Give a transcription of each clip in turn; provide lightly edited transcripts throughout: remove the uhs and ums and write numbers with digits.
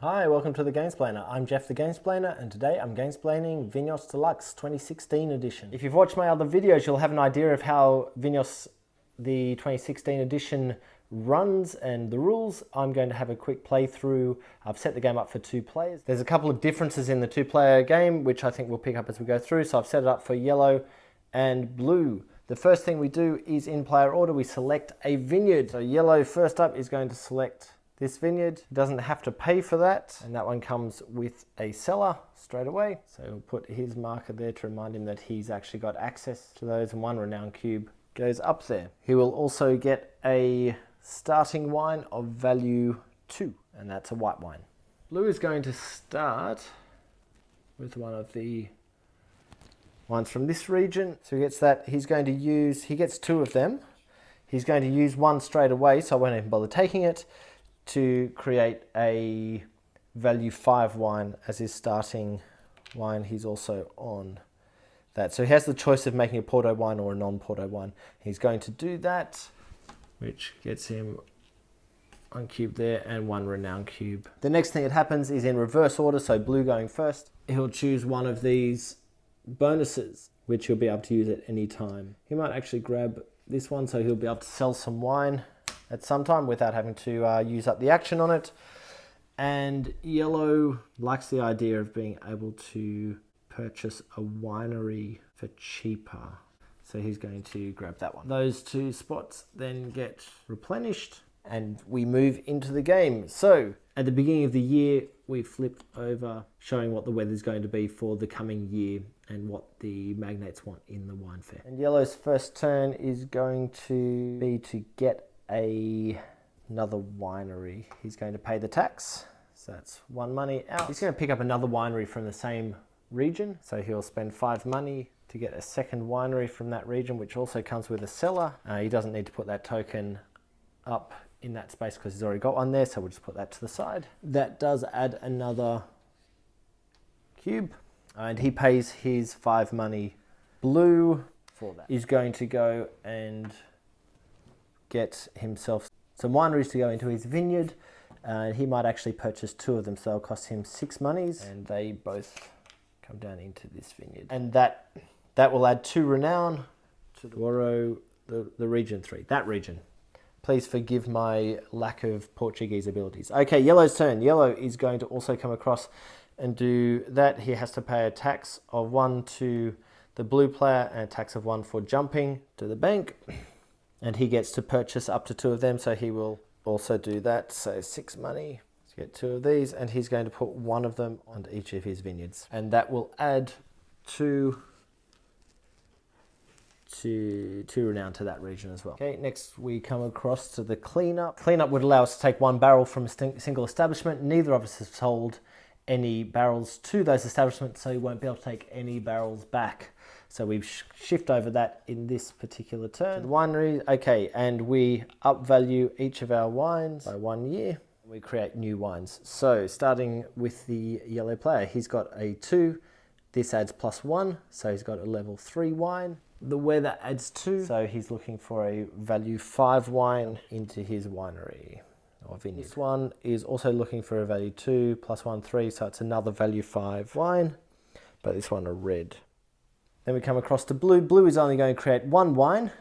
Hi, welcome to the Gamesplainer. I'm Jeff the Gamesplainer, and today I'm Gamesplaining Vinhos Deluxe 2016 edition. If you've watched my other videos, you'll have an idea of how Vinhos, the 2016 edition, runs and the rules. I'm going to have a quick playthrough. I've set the game up for 2 players. There's a couple of differences in the 2-player game, which I think we'll pick up as we go through. So I've set it up for yellow and blue. The first thing we do is in player order, we select a vineyard. So yellow first up is going to select this vineyard. Doesn't have to pay for that, and that one comes with a seller straight away. So he'll put his marker there to remind him that he's actually got access to those, and 1 renown cube goes up there. He will also get a starting wine of value 2, and that's a white wine. Blue is going to start with one of the wines from this region. So he gets that. He gets 2 of them. He's going to use 1 straight away, so I won't even bother taking it, to create a value 5 wine as his starting wine. He's also on that. So he has the choice of making a Porto wine or a non-Porto wine. He's going to do that, which gets him 1 cube there and 1 renown cube. The next thing that happens is in reverse order, so blue going first. He'll choose one of these bonuses, which he'll be able to use at any time. He might actually grab this one, so he'll be able to sell some wine at some time without having to use up the action on it. And yellow likes the idea of being able to purchase a winery for cheaper. So he's going to grab that one. Those 2 spots then get replenished and we move into the game. So at the beginning of the year, we flipped over showing what the weather's going to be for the coming year and what the magnates want in the wine fair. And yellow's first turn is going to be to get another winery. He's going to pay the tax, so that's 1 money out. He's going to pick up another winery from the same region, so he'll spend 5 money to get a second winery from that region, which also comes with a cellar. He doesn't need to put that token up in that space because he's already got one there, so we'll just put that to the side. That does add another cube, and he pays his 5 money. Blue for that is going to go and get himself some wineries to go into his vineyard, and he might actually purchase 2 of them, so it'll cost him 6 monies, and they both come down into this vineyard. And that will add 2 renown to the region 3, that region. Please forgive my lack of Portuguese abilities. Okay, yellow's turn. Yellow is going to also come across and do that. He has to pay a tax of 1 to the blue player and a tax of 1 for jumping to the bank. And he gets to purchase up to 2 of them, so he will also do that. So 6 money to get 2 of these, and he's going to put 1 of them on each of his vineyards. And that will add 2 renown to that region as well. Okay, next we come across to the cleanup. Cleanup would allow us to take 1 barrel from a single establishment. Neither of us have sold any barrels to those establishments, so we won't be able to take any barrels back. So we shift over that in this particular turn. The winery, okay, and we upvalue each of our wines by 1 year. We create new wines. So starting with the yellow player, he's got a 2. This adds +1, so he's got a level 3 wine. The weather adds 2, so he's looking for a value 5 wine into his winery or vineyard. This one is also looking for a value 2 +1, 3, so it's another value 5 wine, but this one a red. Then we come across to blue. Blue is only going to create 1 wine.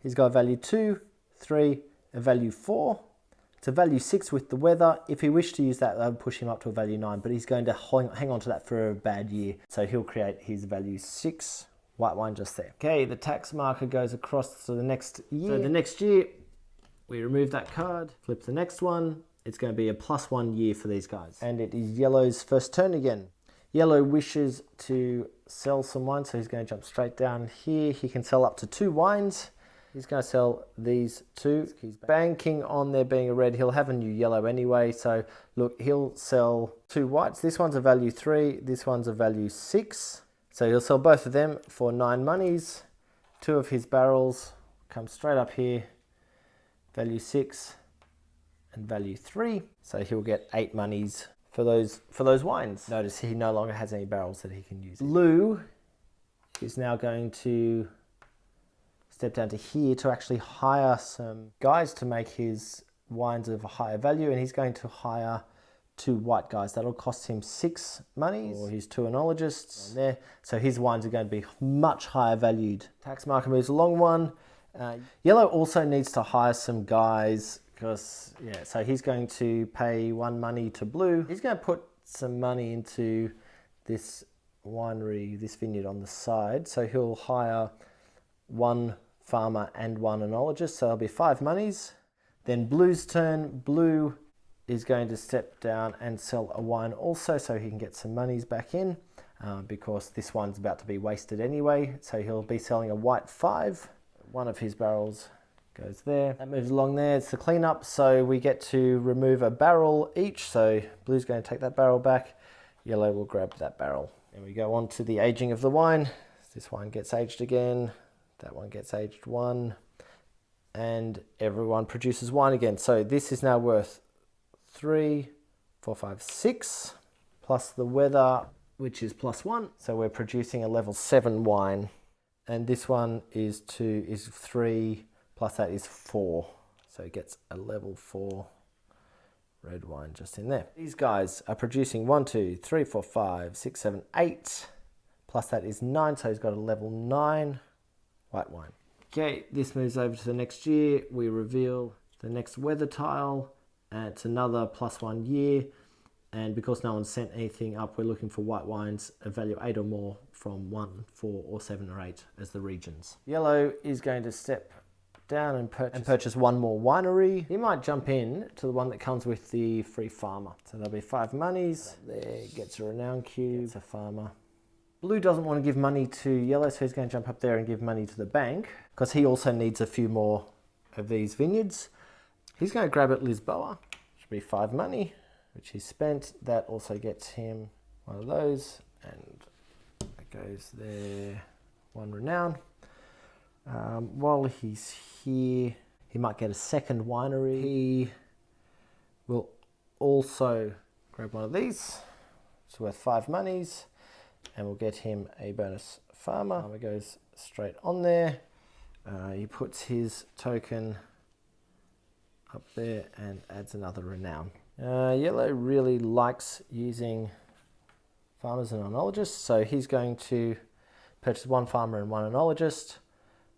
He's got a value 2, 3, a value 4. It's a value 6 with the weather. If he wished to use that, that would push him up to a value 9, but he's going to hang on to that for a bad year. So he'll create his value 6 white wine just there. Okay, the tax marker goes across to the next year. So the next year, we remove that card, flip the next one. It's going to be a +1 year for these guys. And it is yellow's first turn again. Yellow wishes to sell some wine, so he's going to jump straight down here. He can sell up to 2 wines. He's going to sell these 2. He's banking on there being a red. He'll have a new yellow anyway, so look, he'll sell 2 whites. This one's a value 3, this one's a value 6. So he'll sell both of them for 9 monies. 2 of his barrels come straight up here, value 6 and value 3. So he'll get 8 monies for those wines. Notice he no longer has any barrels that he can use. Blue is now going to step down to here to actually hire some guys to make his wines of a higher value, and he's going to hire 2 white guys. That'll cost him 6 monies, or his 2 enologists on there. So his wines are going to be much higher valued. Tax marker moves along 1. Yellow also needs to hire some guys because, yeah, so he's going to pay 1 money to blue. He's going to put some money into this winery, this vineyard on the side. So he'll hire 1 farmer and 1 enologist. So there'll be 5 monies. Then blue's turn. Blue is going to step down and sell a wine also so he can get some monies back in because this one's about to be wasted anyway. So he'll be selling a white 5. 1 of his barrels goes there. That moves along there. It's the cleanup. So we get to remove a barrel each. So blue's going to take that barrel back. Yellow will grab that barrel. And we go on to the aging of the wine. This one gets aged again. That one gets aged 1. And everyone produces wine again. So this is now worth 3, 4, 5, 6, plus the weather, which is +1. So we're producing a level 7 wine. And this one is 3, plus that is 4. So it gets a level 4 red wine just in there. These guys are producing 1, 2, 3, 4, 5, 6, 7, 8, plus that is 9. So he's got a level 9 white wine. Okay, this moves over to the next year. We reveal the next weather tile. And it's another +1 year. And because no one sent anything up, we're looking for white wines of value 8 or more from 1, 4, or 7 or 8 as the regions. Yellow is going to step down and purchase 1 more winery. He might jump in to the one that comes with the free farmer. So there'll be 5 monies. There, gets a renown cube, it's a farmer. Blue doesn't want to give money to yellow, so he's going to jump up there and give money to the bank because he also needs a few more of these vineyards. He's going to grab at Lisboa, should be 5 money, which he spent. That also gets him 1 of those, and that goes there, 1 renown. While he's here, he might get a second winery. He will also grab 1 of these. It's worth 5 monies, and we'll get him a bonus farmer. Farmer goes straight on there. He puts his token up there and adds another renown. Yellow really likes using farmers and enologists, so he's going to purchase 1 farmer and 1 enologist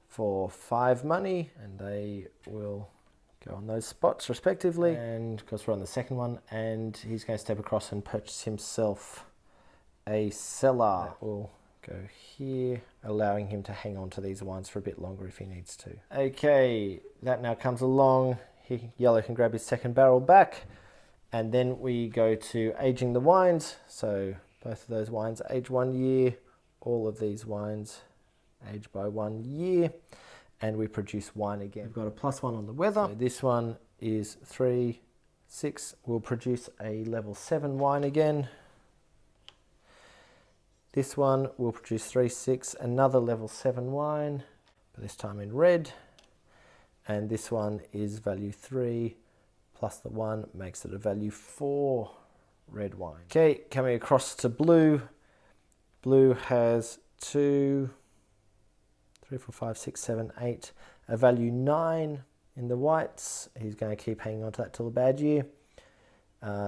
for 5 money, and they will go on those spots respectively. And of course we're on the second one, and he's going to step across and purchase himself a cellar. That will go here, allowing him to hang on to these wines for a bit longer if he needs to. Okay, that now comes along. Yellow can grab his second barrel back, and then we go to aging the wines. So both of those wines age 1 year, all of these wines age by 1 year, and we produce wine again. We've got a +1 on the weather. So this one is 3, 6. We'll produce a level 7 wine again. This one will produce 3, 6, another level 7 wine, but this time in red. And this one is value 3 plus the 1 makes it a value 4 red wine. Okay, coming across to blue. Blue has 2, 3, 4, 5, 6, 7, 8, a value 9 in the whites. He's going to keep hanging on to that till the bad year.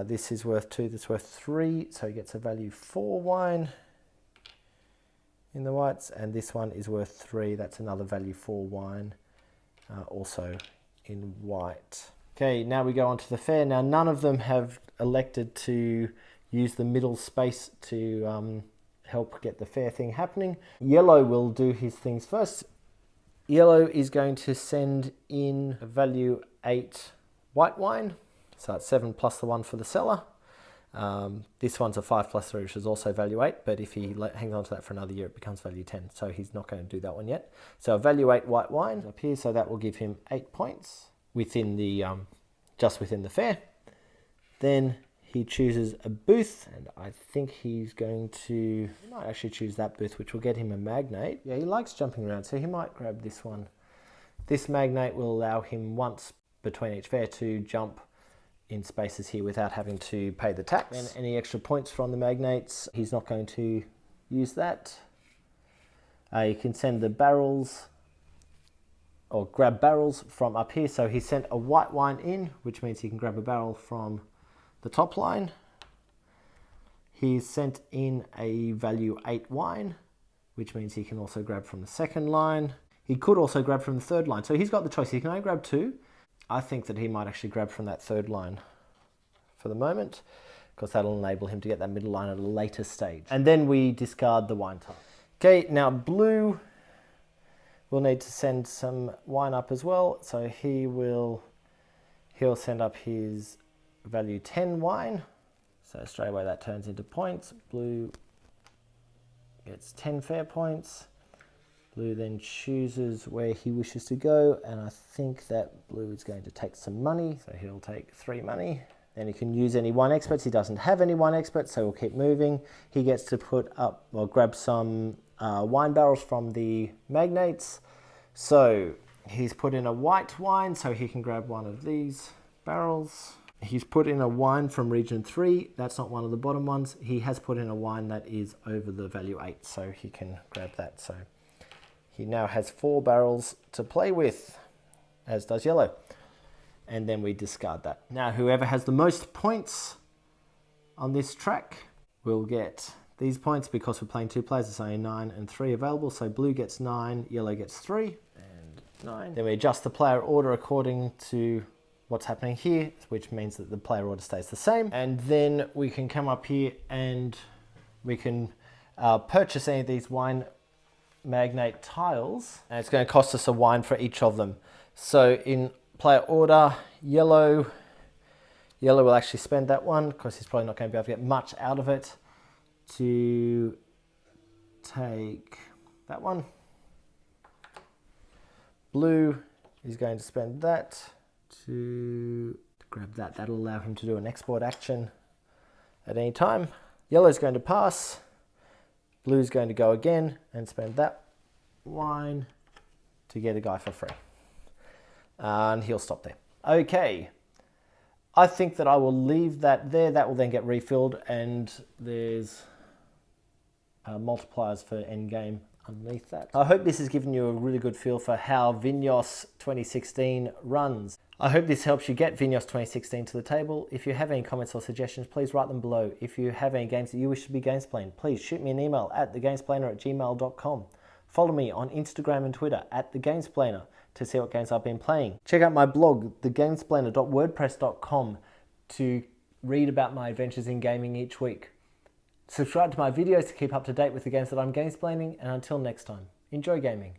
This is worth 2, that's worth 3, so he gets a value 4 wine in the whites, and this one is worth 3, that's another value 4 wine, also in white. Okay, now we go on to the fair. Now none of them have elected to use the middle space to help get the fair thing happening. Yellow will do his things first. Yellow is going to send in a value 8 white wine, so it's 7 plus the 1 for the cellar. This one's a 5 plus 3, which is also value 8, but if he hangs on to that for another year, it becomes value 10, so he's not going to do that one yet. So a value 8 white wine up here, so that will give him 8 points within the just within the fair. Then he chooses a booth, and I think he might actually choose that booth, which will get him a magnate. Yeah, he likes jumping around, so he might grab this one. This magnate will allow him once between each fair to jump in spaces here without having to pay the tax. And any extra points from the magnates, he's not going to use that. You can send the barrels, or grab barrels from up here. So he sent a white wine in, which means he can grab a barrel from the top line, He's sent in a value 8 wine, which means he can also grab from the second line. He could also grab from the third line. So he's got the choice. He can only grab 2. I think that he might actually grab from that third line for the moment, because that'll enable him to get that middle line at a later stage. And then we discard the wine tile. Okay, now blue will need to send some wine up as well. So he'll send up his value 10 wine. So straight away that turns into points. Blue gets 10 fair points. Blue then chooses where he wishes to go, and I think that blue is going to take some money. So he'll take 3 money. Then he can use any wine experts. He doesn't have any wine experts, so we'll keep moving. He gets to put up, well, grab some wine barrels from the magnates. So he's put in a white wine, so he can grab one of these barrels. He's put in a wine from region 3. That's not one of the bottom ones. He has put in a wine that is over the value 8, so he can grab that. So he now has 4 barrels to play with, as does yellow. And then we discard that. Now, whoever has the most points on this track will get these points. Because we're playing 2 players, it's only 9 and 3 available. So blue gets 9, yellow gets 3 and 9. Then we adjust the player order according to what's happening here, which means that the player order stays the same. And then we can come up here and we can purchase any of these wine magnate tiles, and it's going to cost us a wine for each of them. So in player order, yellow will actually spend that one, because he's probably not going to be able to get much out of it, to take that one. Blue is going to spend that to grab that. That'll allow him to do an export action at any time. Yellow's going to pass. Blue's going to go again and spend that wine to get a guy for free. And he'll stop there. Okay. I think that I will leave that there. That will then get refilled, and there's multipliers for endgame underneath that. I hope this has given you a really good feel for how Vinhos 2016 runs. I hope this helps you get Vinhos 2016 to the table. If you have any comments or suggestions, please write them below. If you have any games that you wish to be Gamesplayed, please shoot me an email at thegamesplainer@gmail.com. Follow me on Instagram and Twitter at thegamesplainer to see what games I've been playing. Check out my blog, thegamesplainer.wordpress.com, to read about my adventures in gaming each week. Subscribe to my videos to keep up to date with the games that I'm gamesplaining, and until next time, enjoy gaming.